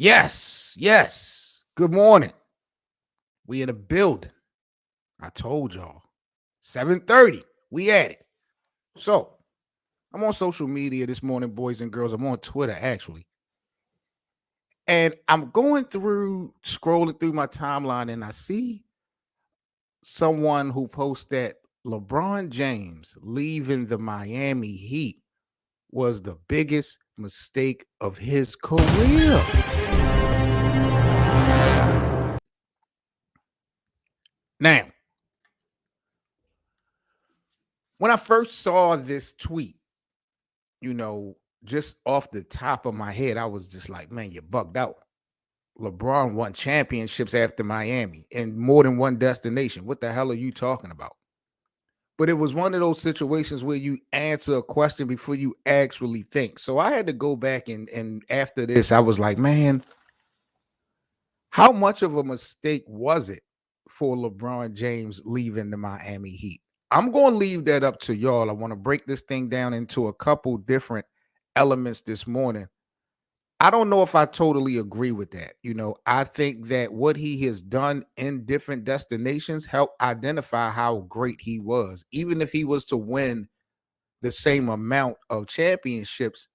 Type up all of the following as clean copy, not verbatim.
Yes, yes. Good morning. We in the building. I told y'all. 7:30. We at it. So I'm on social media this morning, boys and girls. I'm on Twitter actually. And I'm going through, scrolling through my timeline, and I see someone who posts that LeBron James leaving the Miami Heat was the biggest mistake of his career. Now, when I first saw this tweet, you know, just off the top of my head, I was just like, man, you're bugged out. LeBron won championships after Miami in more than one destination. What the hell are you talking about? But it was one of those situations where you answer a question before you actually think. So I had to go back and after this, I was like, man, how much of a mistake was it for LeBron James leaving the Miami Heat? I'm going to leave that up to y'all. I want to break this thing down into a couple different elements this morning. I don't know if I totally agree with that. I think that what he has done in different destinations help identify how great he was. Even if he was to win the same amount of championships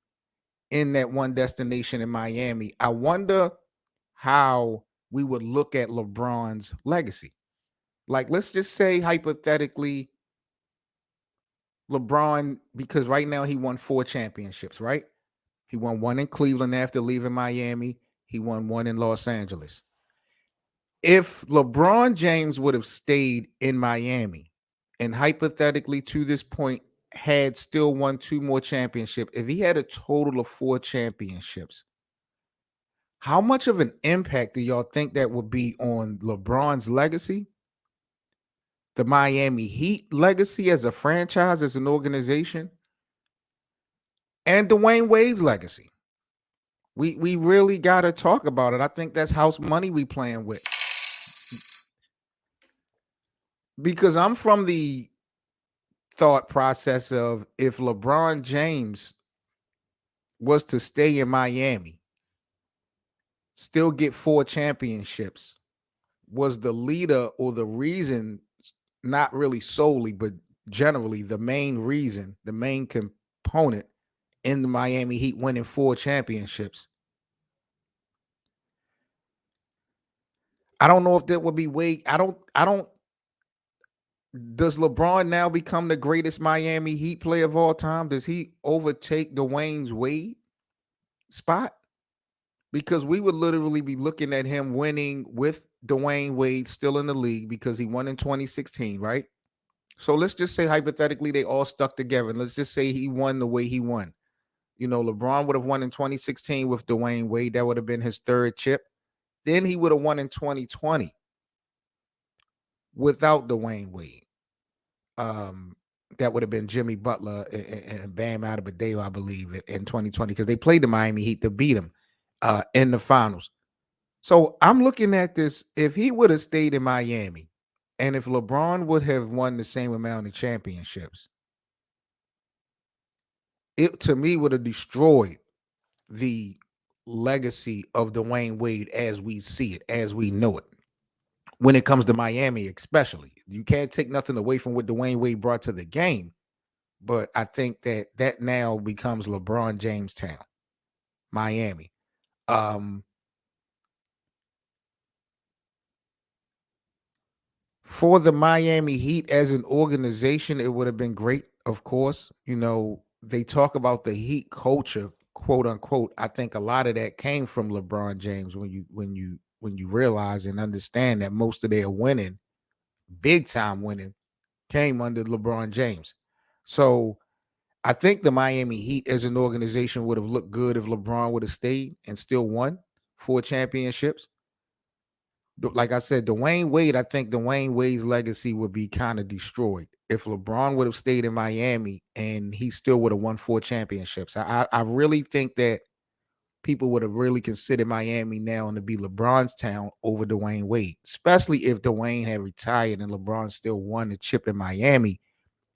in that one destination in Miami, I wonder how we would look at LeBron's legacy. Like, let's just say hypothetically, LeBron, because right now he won 4 championships, right? He won one in Cleveland after leaving Miami. He won one in Los Angeles. If LeBron James would have stayed in Miami and hypothetically to this point had still won 2 more championships, if he had a total of 4 championships, how much of an impact do y'all think that would be on LeBron's legacy, the Miami Heat legacy as a franchise, as an organization, and Dwayne Wade's legacy? We really got to talk about it. I think that's house money we playing with. Because I'm from the thought process of if LeBron James was to stay in Miami, still get 4 championships, was the leader or the reason, not really solely, but generally the main reason, the main component in the Miami Heat winning 4 championships. I don't know if that would be Wade. I don't. Does LeBron now become the greatest Miami Heat player of all time? Does he overtake Dwayne's Wade spot? Because we would literally be looking at him winning with Dwayne Wade still in the league because he won in 2016, right? So let's just say hypothetically they all stuck together. And let's just say he won the way he won. LeBron would have won in 2016 with Dwayne Wade. That would have been his 3rd chip. Then he would have won in 2020 without Dwayne Wade. That would have been Jimmy Butler and Bam Adebayo, I believe, in 2020, because they played the Miami Heat to beat him in the finals. So I'm looking at this. If he would have stayed in Miami, and if LeBron would have won the same amount of championships, it to me would have destroyed the legacy of Dwayne Wade as we see it, as we know it. When it comes to Miami, especially, you can't take nothing away from what Dwayne Wade brought to the game. But I think that now becomes LeBron James town, Miami. Um, for the Miami Heat as an organization, it would have been great, of course. They talk about the Heat culture, quote unquote. I think a lot of that came from LeBron James when you realize and understand that most of their winning, big time winning, came under LeBron James. So I think the Miami Heat as an organization would have looked good if LeBron would have stayed and still won 4 championships. Like I said, Dwayne Wade, I think Dwayne Wade's legacy would be kind of destroyed if LeBron would have stayed in Miami and he still would have won 4 championships. I really think that people would have really considered Miami now to be LeBron's town over Dwayne Wade, especially if Dwayne had retired and LeBron still won the chip in Miami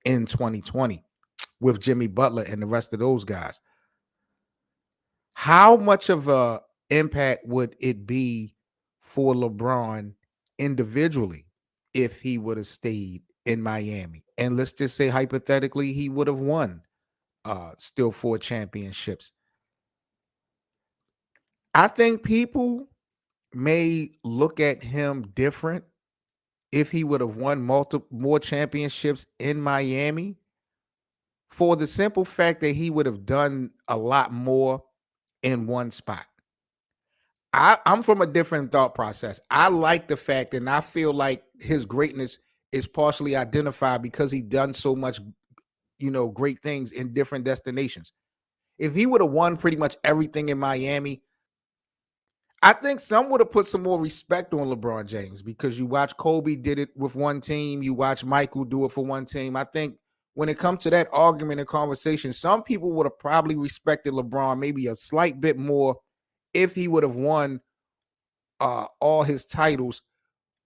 in 2020 with Jimmy Butler and the rest of those guys. How much of a impact would it be for LeBron individually if he would have stayed in Miami? And let's just say hypothetically he would have won still 4 championships. I think people may look at him different if he would have won multiple more championships in Miami for the simple fact that he would have done a lot more in one spot. I'm from a different thought process. I like the fact, and I feel like his greatness is partially identified because he done so much, great things in different destinations. If he would have won pretty much everything in Miami, I think some would have put some more respect on LeBron James because you watch Kobe did it with one team, you watch Michael do it for one team. I think when it comes to that argument and conversation, some people would have probably respected LeBron maybe a slight bit more if he would have won all his titles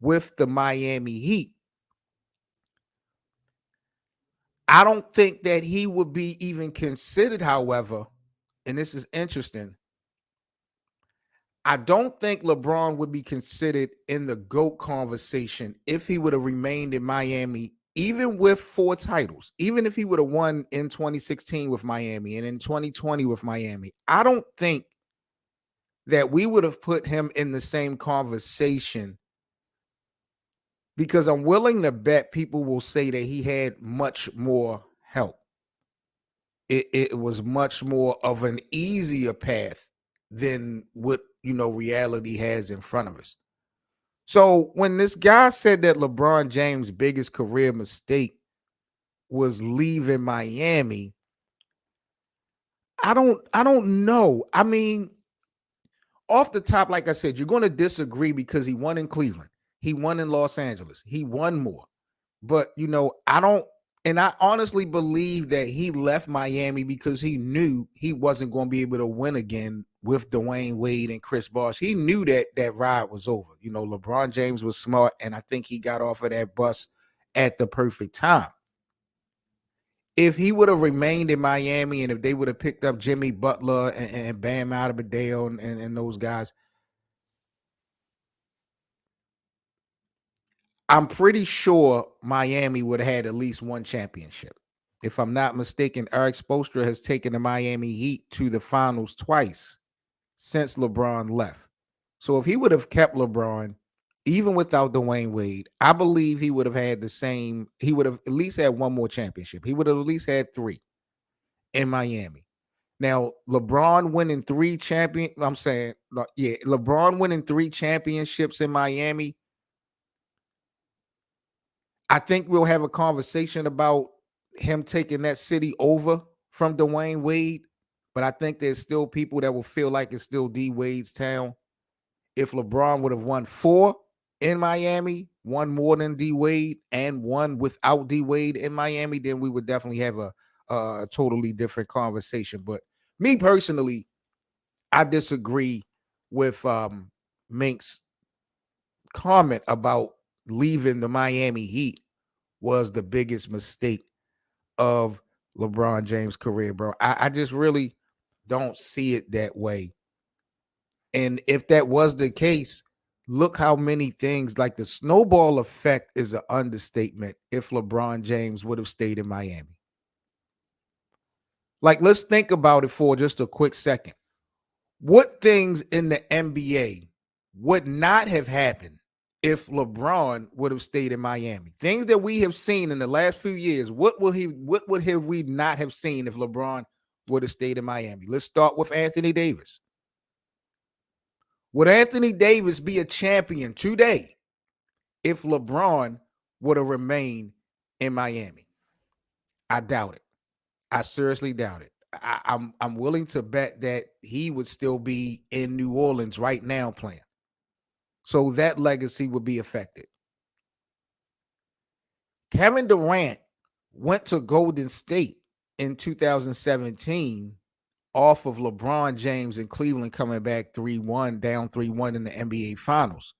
with the Miami Heat. I don't think that he would be even considered, however, and this is interesting. I don't think LeBron would be considered in the GOAT conversation if he would have remained in Miami, even with 4 titles, even if he would have won in 2016 with Miami and in 2020 with Miami. I don't think that we would have put him in the same conversation because I'm willing to bet people will say that he had much more help. It was much more of an easier path than what reality has in front of us. So when this guy said that LeBron James' biggest career mistake was leaving Miami, I don't know. I mean, off the top, like I said, you're going to disagree because he won in Cleveland, he won in Los Angeles, he won more. But I don't, and I honestly believe that he left Miami because he knew he wasn't going to be able to win again with Dwayne Wade and Chris Bosh. He knew that that ride was over. LeBron James was smart, and I think he got off of that bus at the perfect time. If he would have remained in Miami and if they would have picked up Jimmy Butler and Bam Adebayo and those guys, I'm pretty sure Miami would have had at least one championship. If I'm not mistaken, Eric Spoelstra has taken the Miami Heat to the finals twice since LeBron left. So if he would have kept LeBron, even without Dwayne Wade, I believe he would have had the same. He would have at least had one more championship. He would have at least had 3 in Miami. Now, LeBron winning 3 champion. I'm saying, yeah, LeBron winning 3 championships in Miami. I think we'll have a conversation about him taking that city over from Dwayne Wade, but I think there's still people that will feel like it's still D Wade's town. If LeBron would have won 4 in Miami, one more than D Wade, and one without D Wade in Miami, then we would definitely have a totally different conversation. But me personally, I disagree with Mink's comment about leaving the Miami Heat was the biggest mistake of LeBron James' career, bro. I just really don't see it that way. And if that was the case, look how many things like the snowball effect is an understatement if LeBron James would have stayed in Miami. Like, let's think about it for just a quick second. What things in the NBA would not have happened if LeBron would have stayed in Miami? Things that we have seen in the last few years, what would have we not have seen if LeBron would have stayed in Miami? Let's start with Anthony Davis. Would Anthony Davis be a champion today if LeBron would have remained in Miami? I doubt it. I seriously doubt it. I'm willing to bet that he would still be in New Orleans right now playing. So that legacy would be affected. Kevin Durant went to Golden State in 2017 off of LeBron James and Cleveland coming back 3-1, down 3-1 in the NBA Finals.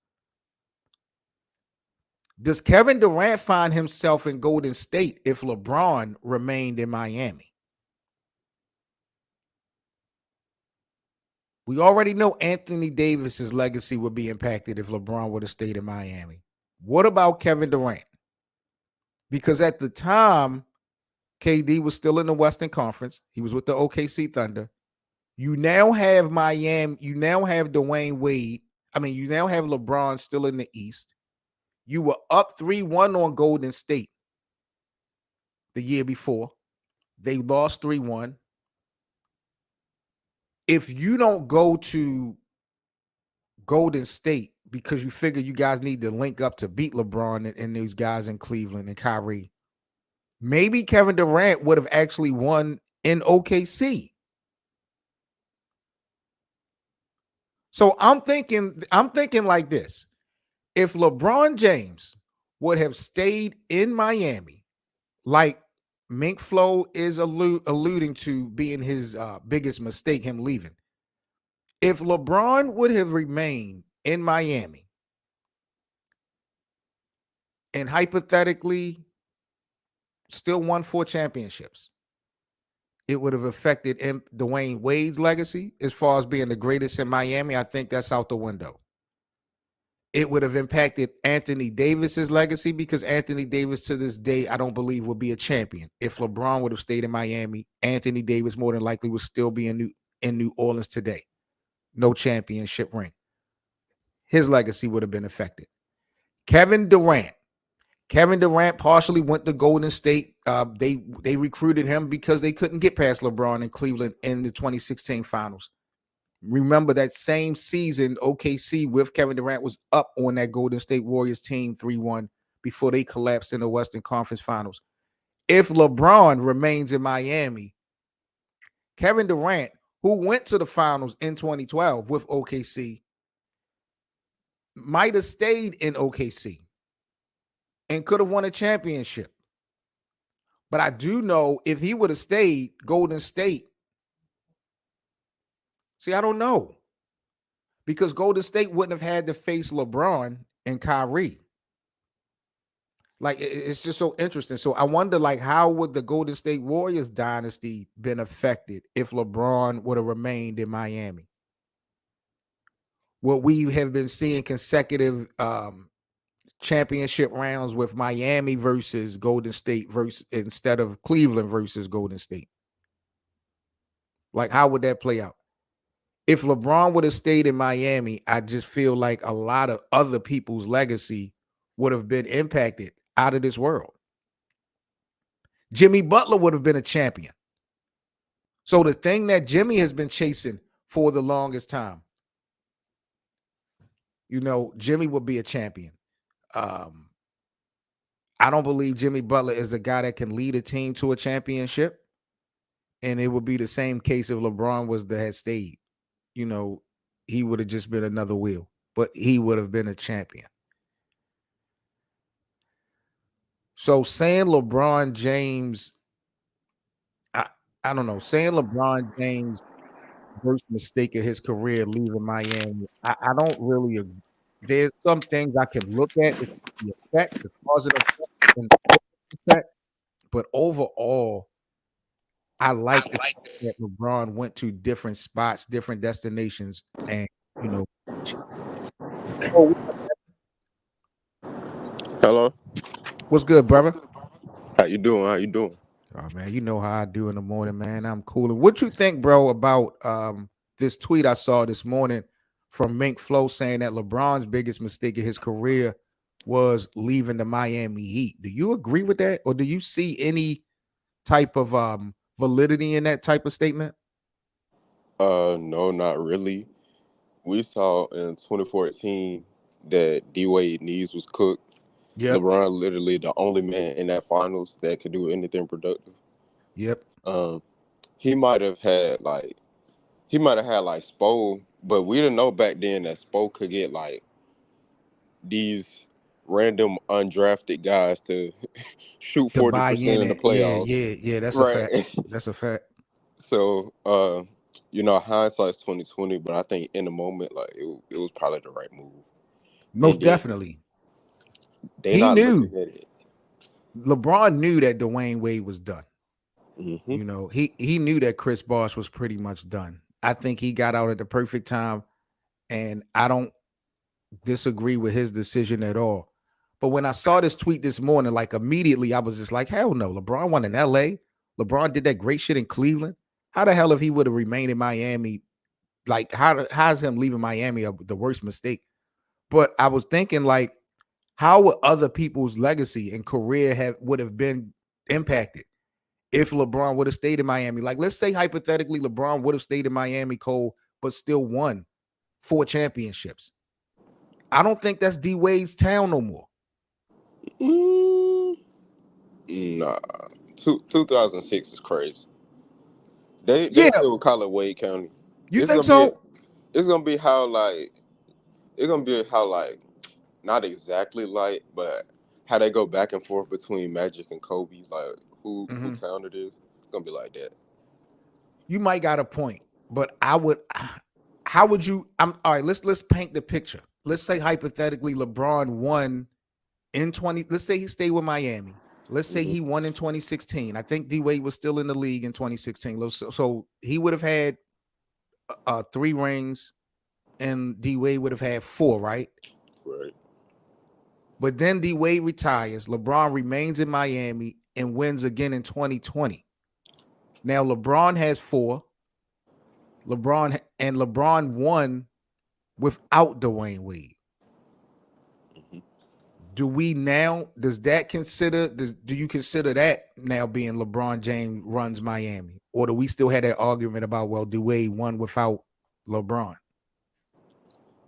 Does Kevin Durant find himself in Golden State if LeBron remained in Miami? We already know Anthony Davis's legacy would be impacted if LeBron would have stayed in Miami. What about Kevin Durant? Because at the time, KD was still in the Western Conference. He was with the OKC Thunder. You now have Miami. You now have Dwayne Wade. I mean, you now have LeBron still in the East. You were up 3-1 on Golden State the year before. They lost 3-1. If you don't go to Golden State because you figure you guys need to link up to beat LeBron and these guys in Cleveland and Kyrie, maybe Kevin Durant would have actually won in OKC. So I'm thinking like this. If LeBron James would have stayed in Miami, like Mink Flow is alluding to being his biggest mistake, him leaving. If LeBron would have remained in Miami and hypothetically still won 4 championships, it would have affected Dwayne Wade's legacy as far as being the greatest in Miami. I think that's out the window. It would have impacted Anthony Davis's legacy because Anthony Davis to this day, I don't believe will be a champion. If LeBron would have stayed in Miami, Anthony Davis more than likely would still be in New Orleans today. No championship ring. His legacy would have been affected. Kevin Durant partially went to Golden State. They recruited him because they couldn't get past LeBron in Cleveland in the 2016 finals. Remember that same season, OKC with Kevin Durant was up on that Golden State Warriors team 3-1 before they collapsed in the Western Conference Finals. If LeBron remains in Miami, Kevin Durant, who went to the finals in 2012 with OKC, might have stayed in OKC and could have won a championship. But I do know if he would have stayed, Golden State, I don't know. Because Golden State wouldn't have had to face LeBron and Kyrie. Like, it's just so interesting. So I wonder, like, how would the Golden State Warriors dynasty been affected if LeBron would have remained in Miami? What we have been seeing consecutive championship rounds with Miami versus Golden State versus instead of Cleveland versus Golden State. Like, how would that play out? If LeBron would have stayed in Miami, I just feel like a lot of other people's legacy would have been impacted out of this world. Jimmy Butler would have been a champion. So the thing that Jimmy has been chasing for the longest time, Jimmy would be a champion. I don't believe Jimmy Butler is a guy that can lead a team to a championship. And it would be the same case if LeBron had stayed. He would have just been another wheel, but he would have been a champion. So saying LeBron James, I don't know, saying LeBron James' worst mistake of his career leaving Miami, I don't really agree. There's some things I can look at, the effect, the cause and effect, and effect, but overall, I like the fact that LeBron went to different spots, different destinations, and Oh, Hello. what's good, brother? How you doing? How you doing? Oh man, you know how I do in the morning, man. I'm cool. What you think, bro, about this tweet I saw this morning from Mink Flow saying that LeBron's biggest mistake of his career was leaving the Miami Heat? Do you agree with that, or do you see any type of validity in that type of statement? No, not really. We saw in 2014 that D Wade knees was cooked. Yep. LeBron literally the only man in that finals that could do anything productive. Yep. Um, he might have had like Spo, but we didn't know back then that Spo could get like these random undrafted guys to shoot To buy in 40% in the it. Yeah, playoffs. yeah, yeah. That's a fact. Right. That's a fact. So, hindsight's 2020, but I think in the moment, like it was probably the right move. And Most then definitely. they He not knew. looking at it. LeBron knew that Dwayne Wade was done. Hmm. He knew that Chris Bosh was pretty much done. I think he got out at the perfect time, and I don't disagree with his decision at all. But when I saw this tweet this morning, like immediately I was just like, hell no. LeBron won in LA. LeBron did that great shit in Cleveland. How the hell if he would have remained in Miami? Like, how's him leaving Miami the worst mistake? But I was thinking, like, how would other people's legacy and career would have been impacted if LeBron would have stayed in Miami? Like, let's say hypothetically, LeBron would have stayed in Miami, Cole, but still won 4 championships. I don't think that's D Wade's town no more. Mm, nah, 2006 is crazy. They Yeah, still would call it Wade County. you It's think gonna be so? it's gonna be how like it's gonna be how like not exactly like, but how they go back and forth between Magic and Kobe, like who Mhm. town it is. It's gonna be like that. You might got a point, but I would. How would you? I'm all right. Let's paint the picture. Let's say hypothetically, LeBron won in 20. Let's say he stayed with Miami. Let's say Hmm. he won in 2016. I think D Wade was still in the league in 2016. So he would have had 3 rings, and D Wade would have had 4, right? Right. But then D Wade retires. LeBron remains in Miami and wins again in 2020. Now LeBron has 4. LeBron won without Dwayne Wade. Hmm. Does that do you consider that now being LeBron James runs Miami? Or do we still have that argument about, well, Dwayne won without LeBron?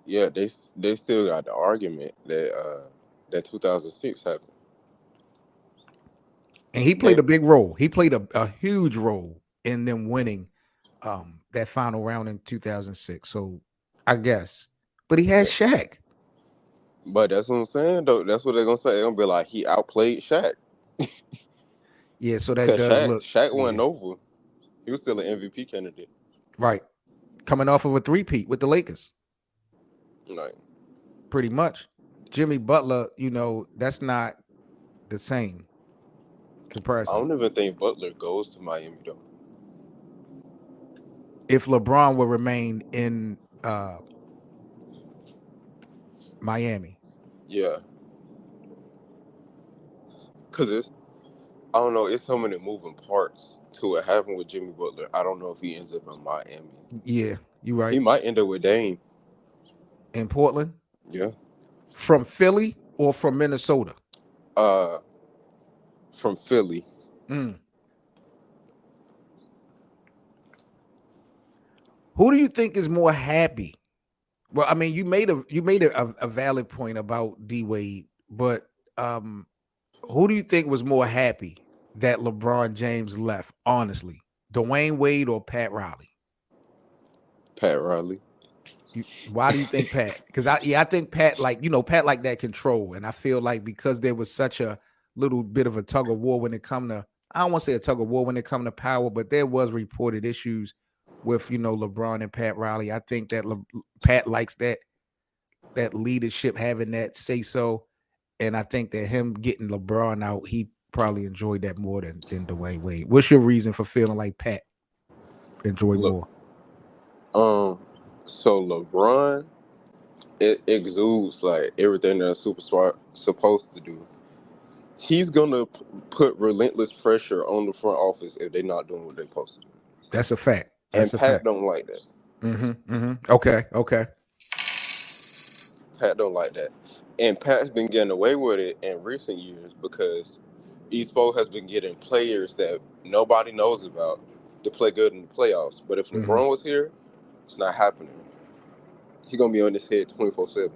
Yeah, they still got the argument that that 2006 happened. And he played They a big role. He played a huge role in them winning that final round in 2006. So I guess. But he has yeah. Shaq. But that's what I'm saying though. That's what they're gonna say. They're gonna be like he outplayed Shaq. Yeah, so that Cause does look, Shaq yeah, went over. He was still an MVP candidate. right. Coming off of a three-peat with the Lakers, Like pretty much. Jimmy Butler, that's not the same I comparison. don't even think Butler goes to Miami though. If LeBron will remain in Miami. Yeah, cause it's I don't know. It's so many moving parts to what happened with Jimmy Butler. I don't know if he ends up in Miami. Yeah, you're He right. might end up with Dame. In Portland, Yeah. from Philly or from Minnesota. Uh, from Philly. Mm. Who do you think is more happy? Well, I mean, you made a valid point about D Wade, but who do you think was more happy that LeBron James left? Honestly, Dwayne Wade or Pat Riley? Pat Riley. Why do you think Pat? Because I think Pat, like, Pat like that control, and I feel like because there was such a little bit of a tug of war when it come to, I don't want to say a tug of war when it come to power, but there was reported issues with LeBron and Pat Riley. I think that Pat likes that leadership, having that say so, and I think that him getting LeBron out, he probably enjoyed that more than Dwayne Wade. What's your reason for feeling like Pat enjoyed Look, more? so LeBron, it exudes like everything that a superstar supposed to do. He's gonna put relentless pressure on the front office if they're not doing what they're supposed to do. That's a fact. And That's a Pat fact. don't like that. Okay, okay. Pat don't like that. And Pat's been getting away with it in recent years because Espo has been getting players that nobody knows about to play good in the playoffs. But if hmm LeBron was here, it's not happening. He's gonna be on his head 24/7.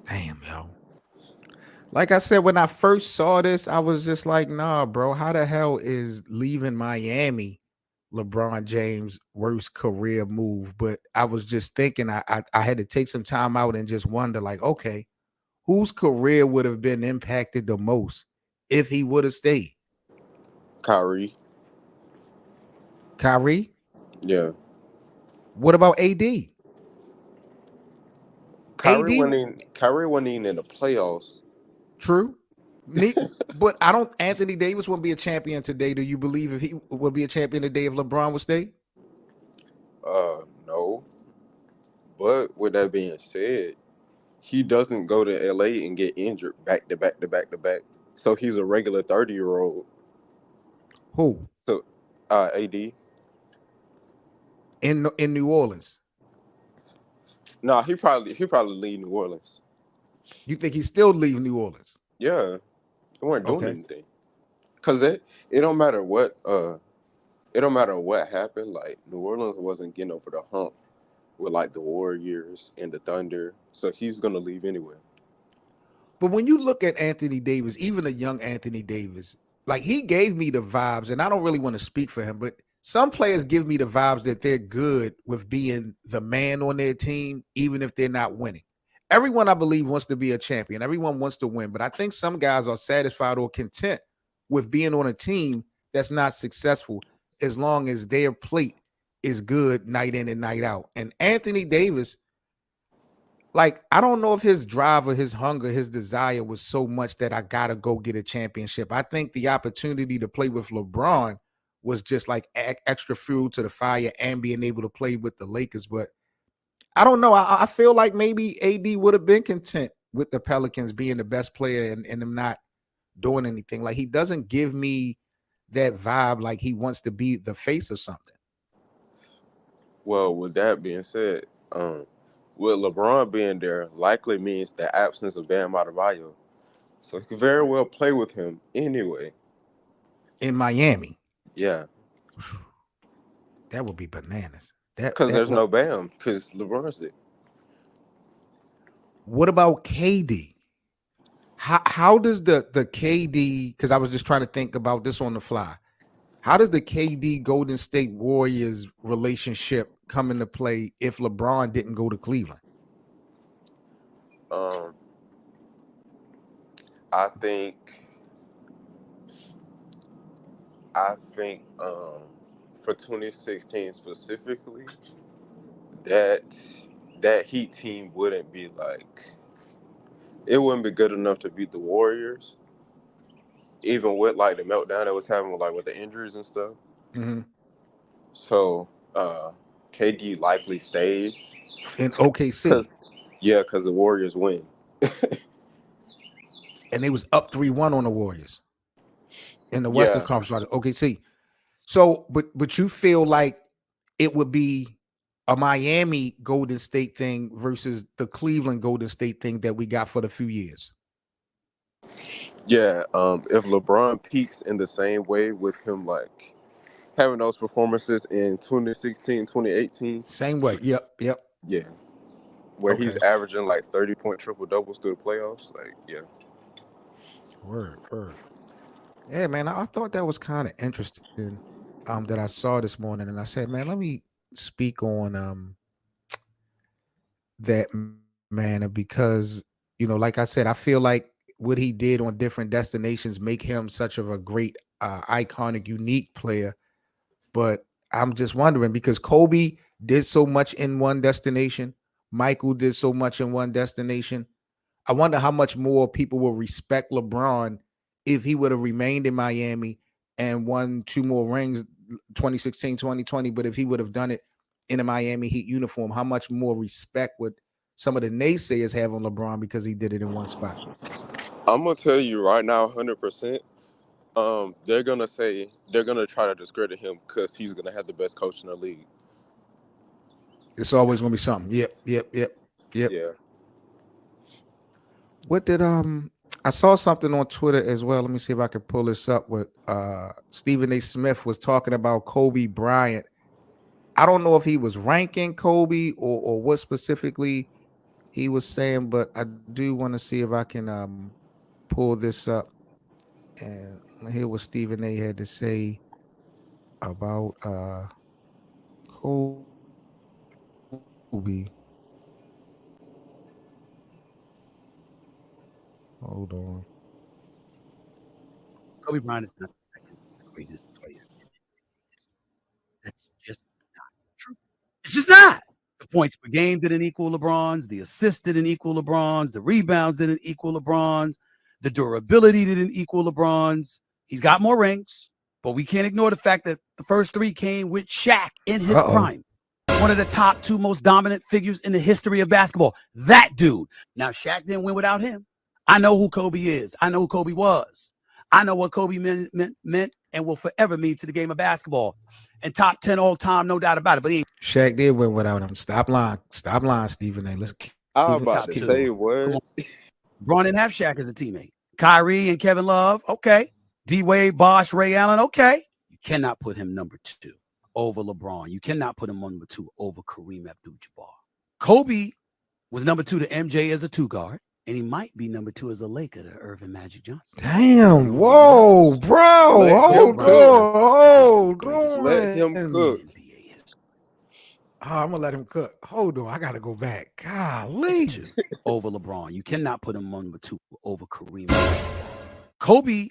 Damn, yo. Like I said, when I first saw this, I was just like, nah, bro, how the hell is leaving Miami LeBron James' worst career move? But I was just thinking I had to take some time out and just wonder, like, okay, whose career would have been impacted the most if he would have stayed? Kyrie, Kyrie? yeah. What about AD? AD, Kyrie wasn't even in the playoffs. true. Me, but I don't. Anthony Davis wouldn't be a champion today. Do you believe if he would be a champion today if LeBron would stay? No. But with that being said, he doesn't go to LA and get injured back to back to back to back. So he's a regular 30-year-old. Who So AD. in New Orleans? Nah, he probably leave New Orleans. You think he still leave New Orleans? Yeah. They weren't doing Okay. anything. Cause it don't matter what it don't matter what happened, like New Orleans wasn't getting over the hump with like the Warriors and the Thunder. So he's gonna leave anyway. But when you look at Anthony Davis, even a young Anthony Davis, like he gave me the vibes, and I don't really want to speak for him, but some players give me the vibes that they're good with being the man on their team, even if they're not winning. Everyone, I believe, wants to be a champion. Everyone wants to win, but I think some guys are satisfied or content with being on a team that's not successful as long as their plate is good night in and night out. And Anthony Davis, like, I don't know if his drive or his hunger, his desire was so much that I gotta go get a championship. I think the opportunity to play with LeBron was just like extra fuel to the fire and being able to play with the Lakers. But I don't know. I feel like maybe AD would have been content with the Pelicans being the best player and them not doing anything. Like he doesn't give me that vibe like he wants to be the face of something. Well, with that being said, with LeBron being there likely means the absence of Bam Adebayo. So he could very well play with him anyway. In Miami. Yeah. That would be bananas. That Because that there's would. no Bam. Because LeBron's there. What about KD? How does the KD? Because I was just trying to think about this on the fly. How does the KD Golden State Warriors relationship come into play if LeBron didn't go to Cleveland? Um, I think I think for 2016 specifically, that that Heat team wouldn't be like it wouldn't be good enough to beat the Warriors, even with like the meltdown that was happening like with the injuries and stuff. Mm-hmm. So KD likely stays In because OKC, because the Warriors win. and they was up 3-1 on the Warriors in the Western Yeah, Conference. Right? OKC. So, but you feel like it would be a Miami Golden State thing versus the Cleveland Golden State thing that we got for the few years. yeah. If LeBron peaks in the same way with him like having those performances in 2016, 2018, Same way. Yep. Yep. yeah, where he's Okay. averaging like 30-point triple doubles through the playoffs, like yeah. Word. Word. Yeah, man. I thought that was kind of interesting. That I saw this morning, and I said, man, let me speak on that manner because like I said, I feel like what he did on different destinations make him such of a great, iconic, unique player. But I'm just wondering because Kobe did so much in one destination, Michael did so much in one destination. I wonder how much more people will respect LeBron if he would have remained in Miami and won two more rings, 2016, 2020. But if he would have done it in a Miami Heat uniform, how much more respect would some of the naysayers have on LeBron because he did it in one spot? I'm gonna tell you right now, 100%. They're gonna try to discredit him because he's gonna have the best coach in the league. It's always going to be something. Yep, yep, yep, yep. Yeah. What did I saw something on Twitter as well. Let me see if I can pull this up. With Stephen A. Smith was talking about Kobe Bryant. I don't know if he was ranking Kobe or what specifically he was saying, but I do want to see if I can pull this up and hear what Stephen A. had to say about Kobe. Hold on. Kobe Bryant is not the second greatest player in the NBA. That's just not true. It's just not. The points per game didn't equal LeBron's. The assists didn't equal LeBron's. The rebounds didn't equal LeBron's. The durability didn't equal LeBron's. He's got more rings, but we can't ignore the fact that the first 3 came with Shaq in his prime. One of the top 2 most dominant figures in the history of basketball. That dude. Now, Shaq didn't win without him. I know who Kobe is. I know who Kobe was. I know what Kobe meant and will forever mean to the game of basketball. And top 10 all time, no doubt about it. But Shaq did win without him. Stop lying, Stephen A. Let's I was about to say what? LeBron didn't have Shaq as a teammate. Kyrie and Kevin Love, okay. D-Wade, Bosh, Ray Allen, okay. You cannot put him number 2 over LeBron. You cannot put him on number 2 over Kareem Abdul-Jabbar. Kobe was number 2 to MJ as a 2 guard, and he might be number 2 as a Laker to Irvin Magic Johnson. Damn, whoa, bro. Hold on. Let him cook. Oh, I'm gonna let him cook. Hold on, I gotta go back. Golly. Over LeBron. You cannot put him on number 2 over Kareem. Kobe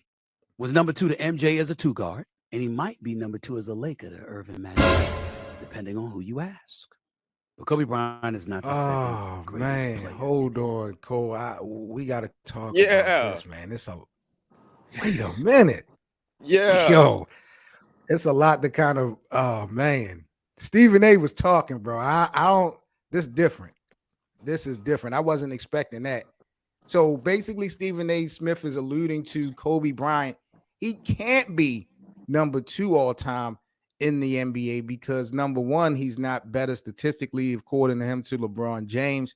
was number 2 to MJ as a 2 guard, and he might be number 2 as a Laker to Irvin Magic Johnson, depending on who you ask. But Kobe Bryant is not the second greatest man, player. hold on, Cole. We gotta talk about this, man. Wait a minute. Yeah. Yo, it's a lot to kind of man. Stephen A was talking, bro. I don't this is different. This is different. I wasn't expecting that. So basically, Stephen A. Smith is alluding to Kobe Bryant. He can't be number 2 all time in the NBA because number 1, he's not better statistically, according to him, to LeBron James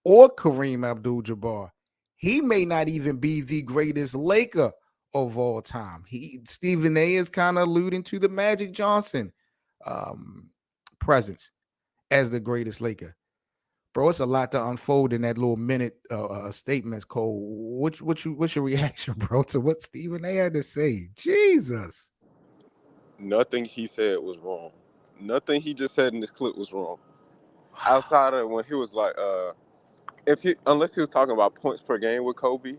or Kareem Abdul-Jabbar. He may not even be the greatest Laker of all time. Stephen A. is kind of alluding to the Magic Johnson presence as the greatest Laker. Bro, it's a lot to unfold in that little minute statements, Cole. What's your reaction, bro, to what Stephen A. had to say? Jesus. Nothing he said was wrong. Nothing he just said in this clip was wrong. Outside of when he was like, unless he was talking about points per game with Kobe,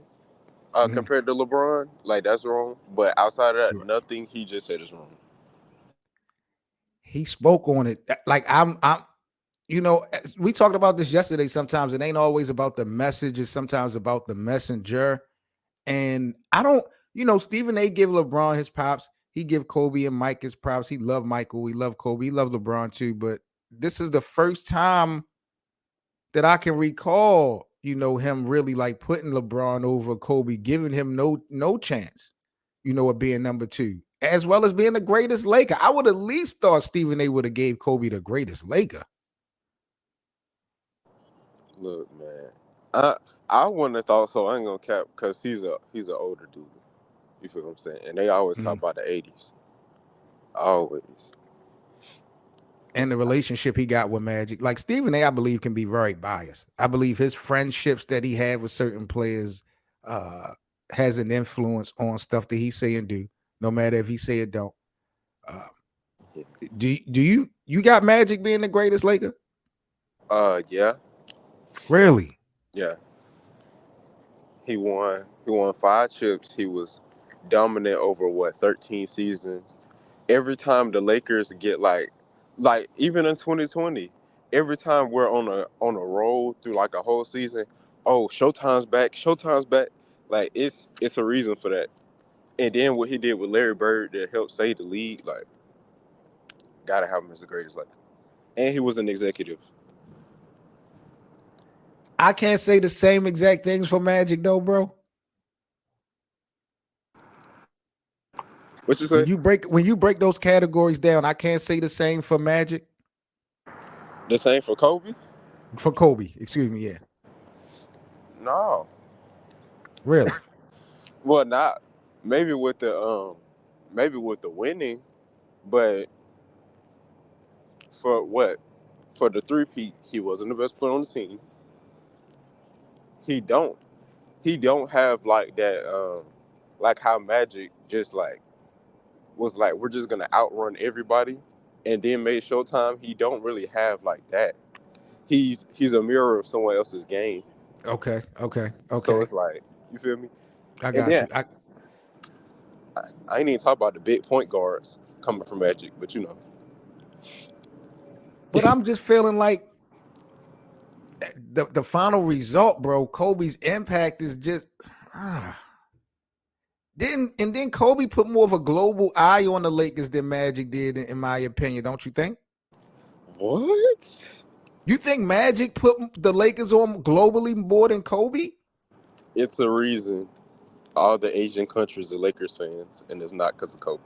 compared to LeBron, like that's wrong. But outside of that, nothing he just said is wrong. He spoke on it. Like I'm we talked about this yesterday. Sometimes it ain't always about the message, it's sometimes about the messenger. And I don't, Stephen A. give LeBron his props. He give Kobe and Mike his props. He loved Michael. He loved Kobe. He loved LeBron too. But this is the first time that I can recall, him really like putting LeBron over Kobe, giving him no chance, of being number 2, as well as being the greatest Laker. I would at least thought Stephen A. would have gave Kobe the greatest Laker. Look, man, I wouldn't have thought so. I ain't gonna cap because he's an older dude. You feel what I'm saying? And they always talk about the 80s. Always. And the relationship he got with Magic. Like Stephen A., I believe, can be very biased. I believe his friendships that he had with certain players has an influence on stuff that he say and do, no matter if he say it don't. Do you got Magic being the greatest Laker? Yeah. Really? Yeah. He won 5 chips. He was dominant over 13 seasons. Every time the Lakers get like even in 2020, every time we're on a roll through like a whole season, Showtime's back. Like it's a reason for that. And then what he did with Larry Bird that helped save the league, like gotta have him as the greatest Laker. And he was an executive. I can't say the same exact things for Magic though, bro. What you say? When you break those categories down, I can't say the same for Magic. The same for Kobe? For Kobe, excuse me, yeah. No. Really? Well, not maybe with the winning, but for what? For the three-peat, he wasn't the best player on the team. He don't have like that like how Magic just like was like we're just gonna outrun everybody and then made Showtime. He don't really have like that. He's a mirror of someone else's game. Okay. So it's like, you feel me? I got you. I ain't even talk about the big point guards coming from Magic, but But I'm just feeling like the final result, bro. Kobe's impact is just Then Kobe put more of a global eye on the Lakers than Magic did, in my opinion. Don't you think? What? You think Magic put the Lakers on globally more than Kobe? It's a reason all the Asian countries are Lakers fans, and it's not because of Kobe.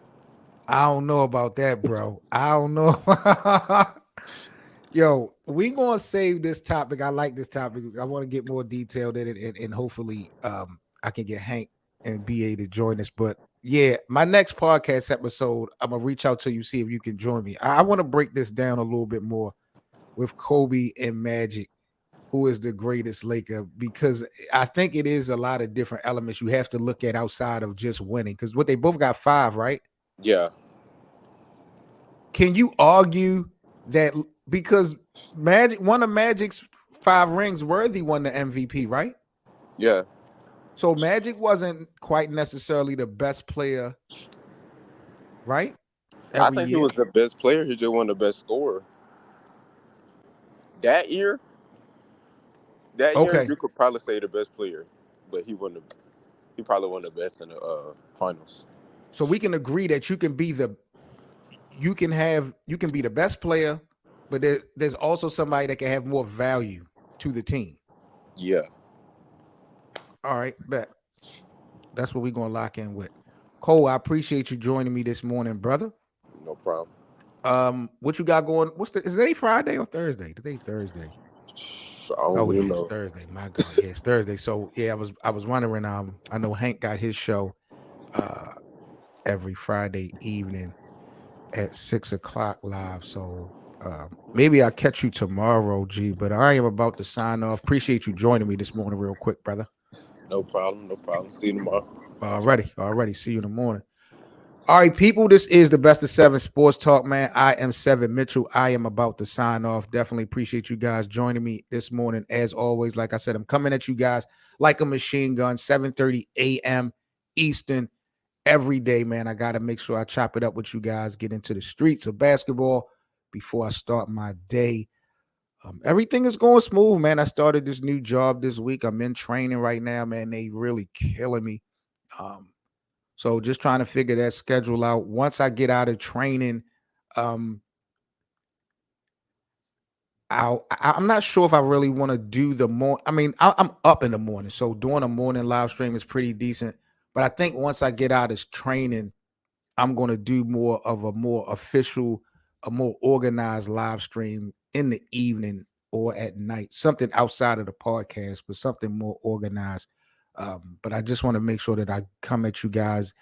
I don't know about that, bro. I don't know. Yo, we gonna save this topic. I like this topic. I want to get more detailed in it, and hopefully, I can get Hank and BA to join us. But yeah, my next podcast episode, I'm gonna reach out to you, see if you can join me. I want to break this down a little bit more with Kobe and Magic, who is the greatest Laker, because I think it is a lot of different elements you have to look at outside of just winning. Because what they both got 5, right? Yeah. Can you argue that because one of Magic's 5 rings, Worthy won the MVP, right? Yeah. So Magic wasn't quite necessarily the best player, right? I think he was the best player. He just won the best scorer. That year, you could probably say the best player, but he probably won the best in the finals. So we can agree that you can be the best player, but there's also somebody that can have more value to the team. Yeah. All right, bet. That's what we're gonna lock in with. Cole, I appreciate you joining me this morning, brother. No problem. What you got going? Is today Friday or Thursday? Today Thursday. It's Thursday. My God, yeah, it's Thursday. So yeah, I was wondering. I know Hank got his show every Friday evening at 6:00 live. So maybe I'll catch you tomorrow, G. But I am about to sign off. Appreciate you joining me this morning, real quick, brother. No problem. See you tomorrow. Already. See you in the morning. All right, people, this is the Best of 7 Sports Talk, man. I am 7 Mitchell. I am about to sign off. Definitely appreciate you guys joining me this morning. As always, like I said, I'm coming at you guys like a machine gun, 7:30 a.m. Eastern every day, man. I got to make sure I chop it up with you guys, get into the streets of basketball before I start my day. Everything is going smooth, man. I started this new job this week. I'm in training right now, man. They really killing me. So just trying to figure that schedule out. Once I get out of training, I'm not sure if I really want to do the morning. I mean, I'm up in the morning, so doing a morning live stream is pretty decent. But I think once I get out of training, I'm going to do more of a more official, a more organized live stream in the evening or at night, something outside of the podcast, but something more organized. But I just want to make sure that I come at you guys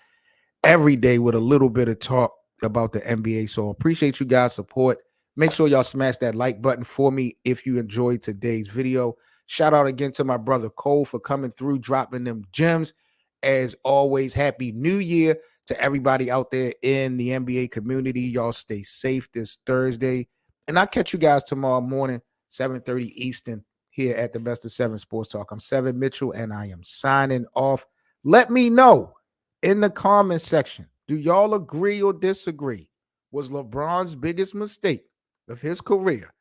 every day with a little bit of talk about the NBA. So appreciate you guys' support. Make sure y'all smash that like button for me if you enjoyed today's video. Shout out again to my brother Cole for coming through, dropping them gems. As always, Happy New Year to everybody out there in the NBA community. Y'all stay safe this Thursday. And I'll catch you guys tomorrow morning, 7:30 Eastern, here at the Best of 7 Sports Talk. I'm 7 Mitchell, and I am signing off. Let me know in the comment section, do y'all agree or disagree? Was LeBron's biggest mistake of his career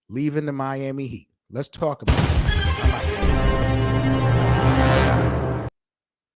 leaving the Miami Heat? Let's talk about it.